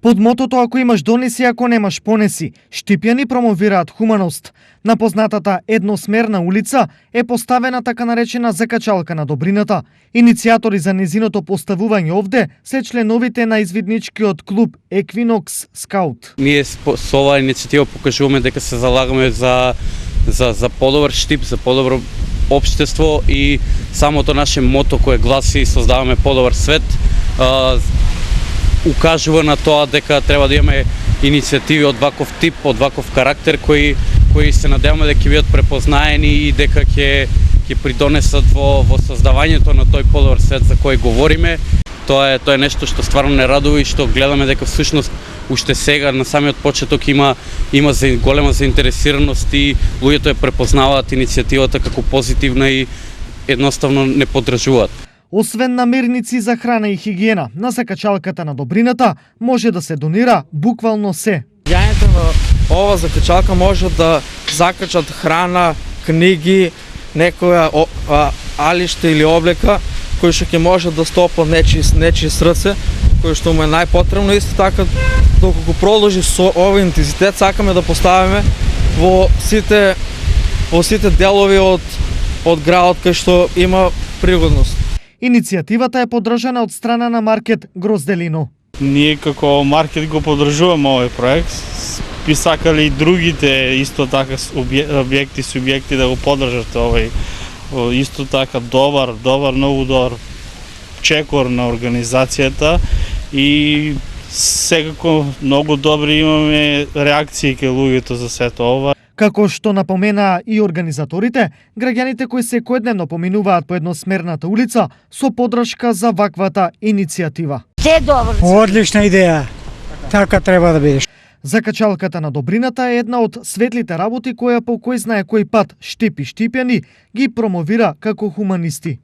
Под мотото "Ако имаш донеси, ако немаш понеси", Штипјани промовираат хуманост. На познатата едносмерна улица е поставена така наречена закачалка на добрината. Иницијатори за незиното поставување овде се членовите на извидничкиот клуб Equinox Scout. Ние со оваа иницијатива покажуваме дека се залагаме за подобар Штип, за подобро општество и самото наше мото кое гласи "Создаваме подобар свет" укажува на тоа дека треба да имаме иницијативи од ваков тип, од ваков карактер кои се надеваме дека ќе бидат препознаени и дека ќе придонесат во создавањето на тој подобар свет за кој говориме. Тоа е нешто што стварно не радува и што гледаме дека всушност уште сега на самиот почеток има голема заинтересираност и луѓето ја препознаваат иницијативата како позитивна и едноставно не поддржуваат. Освен намирници за храна и хигиена, на закачалката на добрината може да се донира буквално се. Јањето на ова закачалка може да закачат храна, книги, некоја алиште или облека кој што ќе може да стопа нечие срце, кој што му е најпотребно. Исто така, доколку продолжи со овој интензитет, сакаме да поставиме во сите делови од градот кај што има пригодност. Иницијативата е поддржана од страна на Маркет Грозделино. Ние како Маркет го поддржуваме овој проект. Би сакали и другите исто така објекти, субјекти да го поддржат овој исто така многу добар чекор на организацијата и секако многу добри имаме реакции кај луѓето за сето ова. Како што напомена и организаторите, граѓаните кои секојдневно поминуваат по едносмерната улица со поддршка за ваквата иницијатива. Одлична идеја. Така треба да биде. Закачалката на добрината е една од светлите работи која по кој знае кој пат Штип и Штипјани ги промовира како хуманисти.